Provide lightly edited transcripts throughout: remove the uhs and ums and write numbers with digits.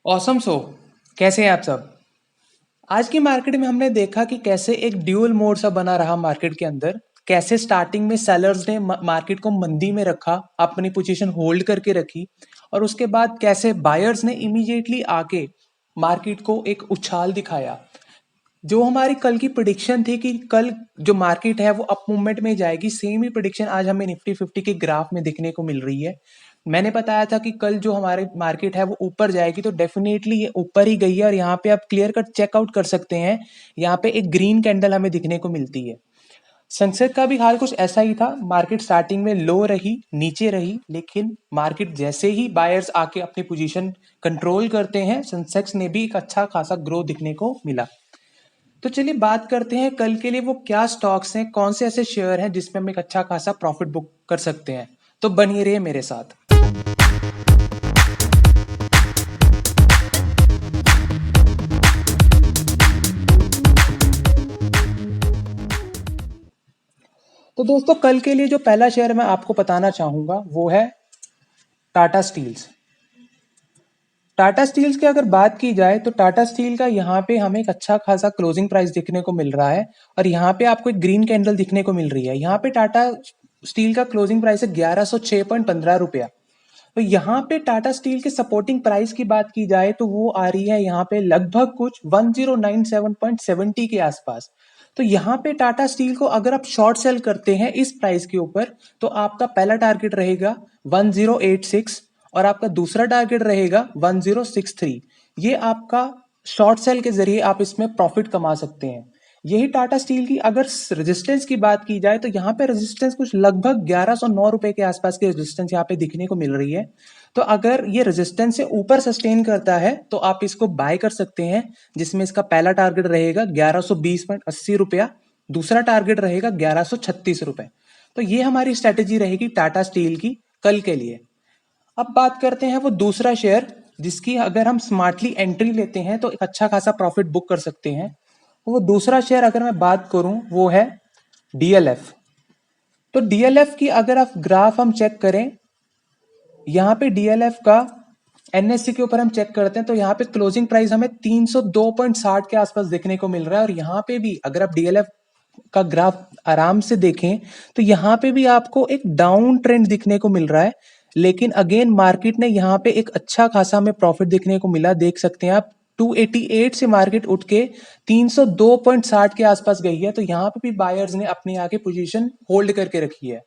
Awesome so कैसे हैं आप सब। आज की मार्केट में हमने देखा कि कैसे एक ड्यूल मोड सा बना रहा मार्केट के अंदर। कैसे स्टार्टिंग में सेलर्स ने मार्केट को मंदी में रखा, अपनी पोजीशन होल्ड करके रखी, और उसके बाद कैसे बायर्स ने इमीडिएटली आके मार्केट को एक उछाल दिखाया। जो हमारी कल की प्रिडिक्शन थी कि कल जो मार्केट है वो अप मूवमेंट में जाएगी, सेम ही प्रिडिक्शन आज हमें निफ्टी 50 के ग्राफ में दिखने को मिल रही है। मैंने बताया था कि कल जो हमारे मार्केट है वो ऊपर जाएगी, तो डेफिनेटली ये ऊपर ही गई है। और यहाँ पे आप क्लियर कट चेकआउट कर सकते हैं, यहाँ पे एक ग्रीन कैंडल हमें दिखने को मिलती है। सेंसेक्स का भी हाल कुछ ऐसा ही था। मार्केट स्टार्टिंग में लो रही, नीचे रही, लेकिन मार्केट जैसे ही बायर्स आके अपनी पोजीशन कंट्रोल करते हैं, सेंसेक्स ने भी एक अच्छा खासा ग्रोथ दिखने को मिला। तो चलिए बात करते हैं कल के लिए वो क्या स्टॉक्स हैं, कौन से ऐसे शेयर हैं जिसमें हम एक अच्छा खासा प्रॉफिट बुक कर सकते हैं। तो बनिए रहिए मेरे साथ। तो दोस्तों कल के लिए जो पहला शेयर मैं आपको बताना चाहूंगा वो है टाटा स्टील्स। टाटा स्टील्स की अगर बात की जाए तो टाटा स्टील का यहाँ पे हमें एक अच्छा खासा क्लोजिंग प्राइस दिखने को मिल रहा है, और यहाँ पे आपको एक ग्रीन कैंडल दिखने को मिल रही है। यहाँ पे टाटा स्टील का क्लोजिंग प्राइस है 1106.15 रुपया। तो यहाँ पे टाटा स्टील के सपोर्टिंग प्राइस की बात की जाए तो वो आ रही है यहाँ पे लगभग कुछ 1097.70 के आसपास। तो यहाँ पे टाटा स्टील को अगर आप शॉर्ट सेल करते हैं इस प्राइस के ऊपर, तो आपका पहला टारगेट रहेगा 1086, और आपका दूसरा टारगेट रहेगा 1063। ये आपका शॉर्ट सेल के जरिए आप इसमें प्रॉफिट कमा सकते हैं। यही टाटा स्टील की अगर रेजिस्टेंस की बात की जाए तो यहाँ पे रेजिस्टेंस कुछ लगभग 1109 रुपए के आसपास की रेजिस्टेंस यहाँ पे दिखने को मिल रही है। तो अगर ये रेजिस्टेंस से ऊपर सस्टेन करता है तो आप इसको बाय कर सकते हैं, जिसमें इसका पहला टारगेट रहेगा 1120.80 रुपया, दूसरा टारगेट रहेगा 1136 रुपए। तो ये हमारी स्ट्रेटेजी रहेगी टाटा स्टील की कल के लिए। अब बात करते हैं वो दूसरा शेयर जिसकी अगर हम स्मार्टली एंट्री लेते हैं तो एक अच्छा खासा प्रॉफिट बुक कर सकते हैं। वो दूसरा शेयर अगर मैं बात करूं वो है डीएलएफ। तो डीएलएफ की अगर आप ग्राफ हम चेक करें, यहाँ पे डीएलएफ का एनएससी के ऊपर हम चेक करते हैं तो यहाँ पे क्लोजिंग प्राइस हमें 302.60 के आसपास देखने को मिल रहा है। और यहाँ पे भी अगर आप डीएलएफ का ग्राफ आराम से देखें तो यहाँ पे भी आपको एक डाउन ट्रेंड दिखने को मिल रहा है, लेकिन अगेन मार्केट ने यहाँ पे एक अच्छा खासा हमें प्रॉफिट देखने को मिला। देख सकते हैं आप 288 से मार्केट उठ के 302.60 के आसपास गई है। तो यहाँ पे भी बायर्स ने अपने आगे पोजीशन होल्ड करके रखी है।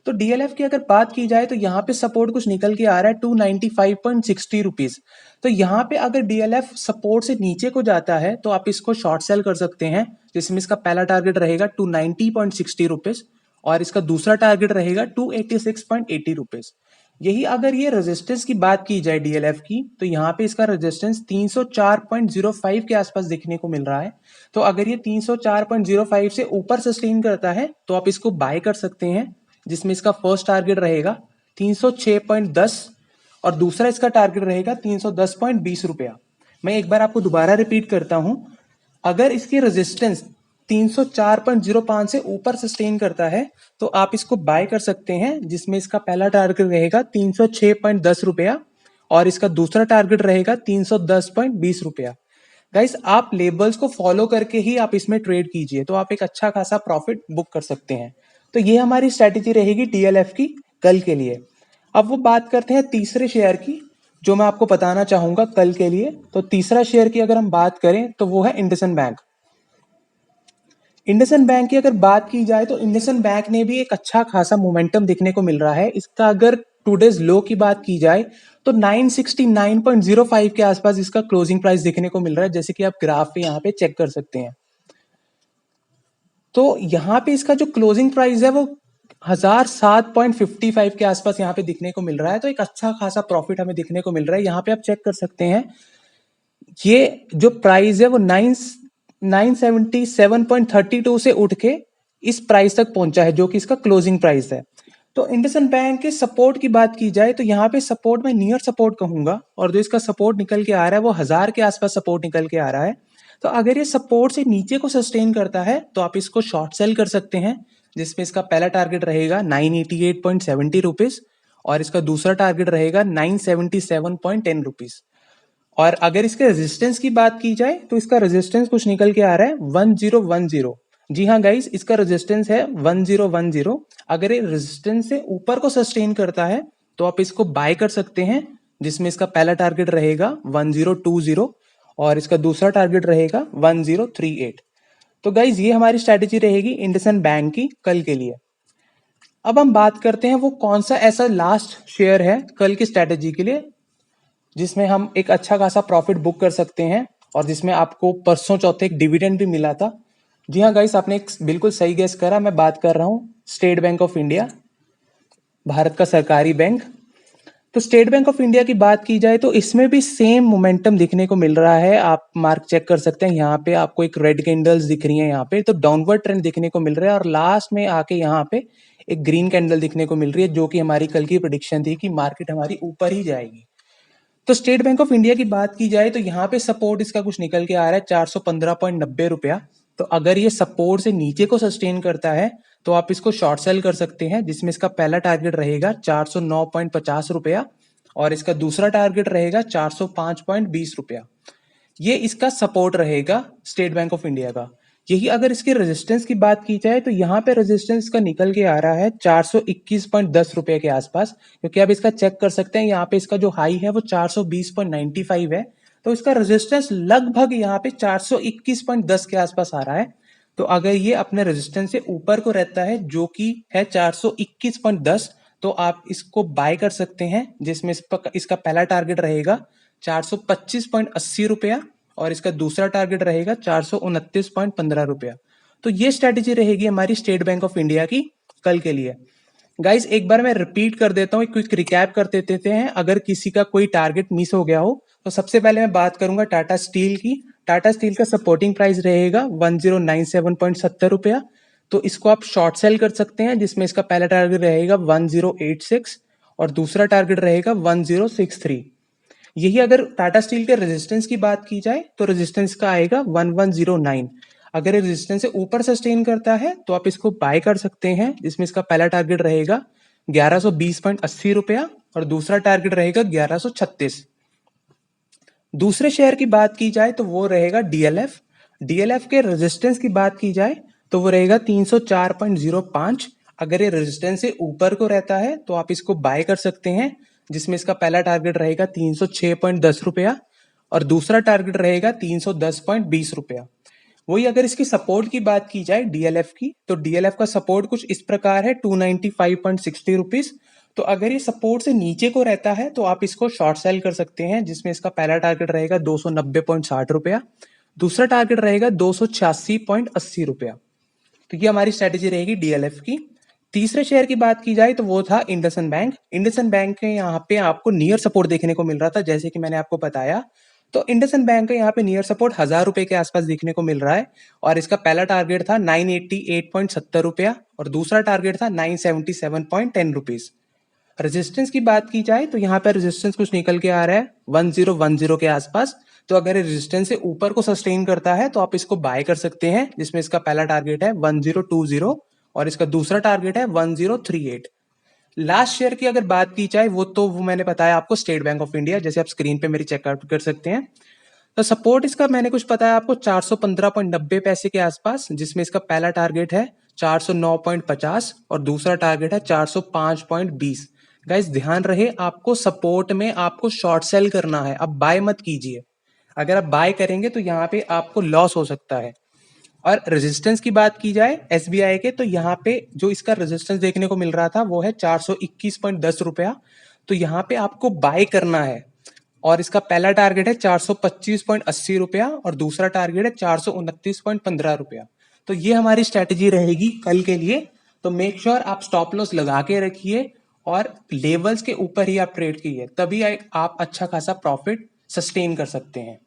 तो डीएलएफ की अगर बात की जाए तो यहाँ पे सपोर्ट कुछ निकल के आ रहा है 295.60 रुपीज। तो यहाँ पे अगर डीएलएफ सपोर्ट से नीचे को जाता है तो आप इसको शॉर्ट सेल कर सकते हैं, जिसमें इसका पहला टारगेट रहेगा 290.60 रुपीज, और इसका दूसरा टारगेट रहेगा 286.80 रुपीज। यही अगर ये रेजिस्टेंस की बात की जाए डीएलएफ की, तो यहाँ पे इसका रेजिस्टेंस 304.05 के आसपास देखने को मिल रहा है। तो अगर ये 304.05 से ऊपर सस्टेन करता है तो आप इसको बाय कर सकते हैं, जिसमें इसका फर्स्ट टारगेट रहेगा 306.10, और दूसरा इसका टारगेट रहेगा 310.20 रुपया। मैं एक बार आपको दोबारा रिपीट करता हूं, अगर इसकी रेजिस्टेंस 304.05 से ऊपर सस्टेन करता है तो आप इसको बाय कर सकते हैं, जिसमें इसका पहला टारगेट रहेगा 306.10 रुपया, और इसका दूसरा टारगेट रहेगा 310.20 रुपया। गाइस आप लेबल्स को फॉलो करके ही आप इसमें ट्रेड कीजिए, तो आप एक अच्छा खासा प्रॉफिट बुक कर सकते हैं। तो ये हमारी स्ट्रेटेजी रहेगी डीएलएफ की कल के लिए। अब वो बात करते हैं तीसरे शेयर की जो मैं आपको बताना चाहूंगा कल के लिए। तो तीसरा शेयर की अगर हम बात करें तो वो है इंडसइंड बैंक। इंडसइंड बैंक की अगर बात की जाए तो इंडसइंड बैंक ने भी एक अच्छा खासा मोमेंटम देखने को मिल रहा है। इसका अगर टूडेज लो की बात की जाए तो 969.05 के आसपास इसका क्लोजिंग प्राइस देखने को मिल रहा है, जैसे कि आप ग्राफ पे यहाँ पे चेक कर सकते हैं। तो यहाँ पे इसका जो क्लोजिंग प्राइस है वो 1007.55 के आसपास यहाँ पे दिखने को मिल रहा है। तो एक अच्छा खासा प्रॉफिट हमें दिखने को मिल रहा है। यहाँ पे आप चेक कर सकते हैं, ये जो प्राइस है वो 977.32 से उठ के इस प्राइस तक पहुंचा है, जो कि इसका क्लोजिंग प्राइस है। तो इंडसइंड बैंक के सपोर्ट की बात की जाए तो यहाँ पे सपोर्ट में नियर सपोर्ट कहूंगा, और जो इसका सपोर्ट निकल के आ रहा है वो 1000 के आसपास सपोर्ट निकल के आ रहा है। तो अगर ये सपोर्ट से नीचे को सस्टेन करता है तो आप इसको शॉर्ट सेल कर सकते हैं, जिसमें इसका पहला टारगेट रहेगा 988.70 रुपीज, और इसका दूसरा टारगेट रहेगा 977.10 रुपीज। और अगर इसके रेजिस्टेंस की बात की जाए तो इसका रेजिस्टेंस कुछ निकल के आ रहा है 1010। जी हाँ गाइस, इसका रेजिस्टेंस है 1010। अगर ये रेजिस्टेंस से ऊपर को सस्टेन करता है तो आप इसको बाय कर सकते हैं, जिसमें इसका पहला टारगेट रहेगा 1020 और इसका दूसरा टारगेट रहेगा 1038। तो गाइज ये हमारी स्ट्रैटेजी रहेगी इंडसइंड बैंक की कल के लिए। अब हम बात करते हैं वो कौन सा ऐसा लास्ट शेयर है कल की स्ट्रैटेजी के लिए जिसमें हम एक अच्छा खासा प्रॉफिट बुक कर सकते हैं और जिसमें आपको परसों चौथे एक डिविडेंड भी मिला था। जी हाँ गाइस, आपने एक बिल्कुल सही गेस करा, मैं बात कर रहा हूँ state bank of India, Bharat का सरकारी बैंक। तो स्टेट बैंक ऑफ इंडिया की बात की जाए तो इसमें भी सेम मोमेंटम दिखने को मिल रहा है। आप मार्क चेक कर सकते हैं, यहाँ पे आपको एक रेड कैंडल्स दिख रही है, यहाँ पे तो डाउनवर्ड ट्रेंड दिखने को मिल रहा है और लास्ट में आके यहाँ पे एक ग्रीन कैंडल दिखने को मिल रही है, जो कि हमारी कल की प्रेडिक्शन थी कि मार्केट हमारी ऊपर ही जाएगी। तो स्टेट बैंक ऑफ इंडिया की बात की जाए तो यहाँ पे सपोर्ट इसका कुछ निकल के आ रहा है 415.90 रुपया। तो अगर ये सपोर्ट से नीचे को सस्टेन करता है तो आप इसको शॉर्ट सेल कर सकते हैं, जिसमें इसका पहला टारगेट रहेगा 409.50 रुपया और इसका दूसरा टारगेट रहेगा 405.20 रुपया। ये इसका सपोर्ट रहेगा स्टेट बैंक ऑफ इंडिया का। यही अगर इसके रेजिस्टेंस की बात की जाए तो यहाँ पे रेजिस्टेंस का निकल के आ रहा है 421.10 रुपए के आसपास, क्योंकि आप इसका चेक कर सकते हैं, यहाँ पे इसका जो हाई है वो 420.95 है। तो इसका रेजिस्टेंस लगभग यहाँ पे 421.10 के आसपास आ रहा है। तो अगर ये अपने रेजिस्टेंस से ऊपर को रहता है जो कि है 421.10, तो आप इसको बाय कर सकते हैं, जिसमें इसका पहला टारगेट रहेगा 425.80 रुपया और इसका दूसरा टारगेट रहेगा 429.15 रुपया। तो ये स्ट्रैटेजी रहेगी हमारी स्टेट बैंक ऑफ इंडिया की कल के लिए। गाइस एक बार मैं रिपीट कर देता हूँ, क्विक रिकैप कर देते हैं अगर किसी का कोई टारगेट मिस हो गया हो। तो सबसे पहले मैं बात करूंगा टाटा स्टील की। टाटा स्टील का सपोर्टिंग प्राइस रहेगा 1097.70 रुपया। तो इसको आप शॉर्ट सेल कर सकते हैं, जिसमें इसका पहला टारगेट रहेगा 1086 और दूसरा टारगेट रहेगा 1063। यही अगर टाटा स्टील के रेजिस्टेंस की बात की जाए तो रेजिस्टेंस का आएगा 1109। अगर ये रेजिस्टेंस से ऊपर सस्टेन करता है तो आप इसको बाय कर सकते हैं, जिसमें इसका पहला टारगेट रहेगा 1120.80 रुपया और दूसरा टारगेट रहेगा 1136। दूसरे शेयर की बात की जाए तो वो रहेगा डीएलएफ। डीएलएफ के रेजिस्टेंस की बात की जाए तो वो रहेगा 304.05। अगर ये रेजिस्टेंस से ऊपर को रहता है तो आप इसको बाय कर सकते हैं, जिसमें इसका पहला टारगेट रहेगा 306.10 रुपया और दूसरा टारगेट रहेगा 310.20 रुपया। वही अगर इसकी सपोर्ट की बात की जाए डीएलएफ की, तो डीएलएफ का सपोर्ट कुछ इस प्रकार है 295.60 रुपीज। तो अगर ये सपोर्ट से नीचे को रहता है तो आप इसको शॉर्ट सेल कर सकते हैं, जिसमें इसका पहला टारगेट रहेगा 290.60 रुपया, दूसरा टारगेट रहेगा 286.80 रुपया। तो ये हमारी स्ट्रेटेजी रहेगी डीएलएफ की। तीसरे शेयर की बात की जाए तो वो था इंडसइंड बैंक। इंडसइंड बैंक के यहाँ पे आपको नियर सपोर्ट देखने को मिल रहा था, जैसे कि मैंने आपको बताया। तो इंडसइंड बैंक का यहाँ पे नियर सपोर्ट 1000 रुपए के आसपास देखने को मिल रहा है और इसका पहला टारगेट था 988.70 रुपया और दूसरा टारगेट था 977.10 रुपीज। रेजिस्टेंस की बात की जाए तो यहाँ पे रेजिस्टेंस कुछ निकल के आ रहा है 1010 के आसपास। तो अगर ये रेजिस्टेंस से ऊपर को सस्टेन करता है तो आप इसको बाय कर सकते हैं, जिसमें इसका पहला टारगेट है 1020 और इसका दूसरा टारगेट है 1038। लास्ट शेयर की अगर बात की जाए वो मैंने बताया आपको स्टेट बैंक ऑफ इंडिया, जैसे आप स्क्रीन पे मेरी चेकआउट कर सकते हैं। तो सपोर्ट इसका मैंने कुछ बताया आपको 415.90 पैसे के आसपास, जिसमें इसका पहला टारगेट है 409.50 और दूसरा टारगेट है 405.20। गाइस ध्यान रहे, आपको सपोर्ट में आपको शॉर्ट सेल करना है, अब बाय मत कीजिए। अगर आप बाय करेंगे तो यहाँ पे आपको लॉस हो सकता है। और रेजिस्टेंस की बात की जाए एसबीआई के, तो यहाँ पे जो इसका रेजिस्टेंस देखने को मिल रहा था वो है 421.10 रुपया। तो यहाँ पे आपको बाय करना है और इसका पहला टारगेट है 425.80 रुपया और दूसरा टारगेट है 429.15 रुपया। तो ये हमारी स्ट्रैटेजी रहेगी कल के लिए। तो मेक श्योर आप स्टॉप लॉस लगा के रखिए और लेवल्स के ऊपर ही आप ट्रेड कीजिए, तभी आप अच्छा खासा प्रॉफिट सस्टेन कर सकते हैं।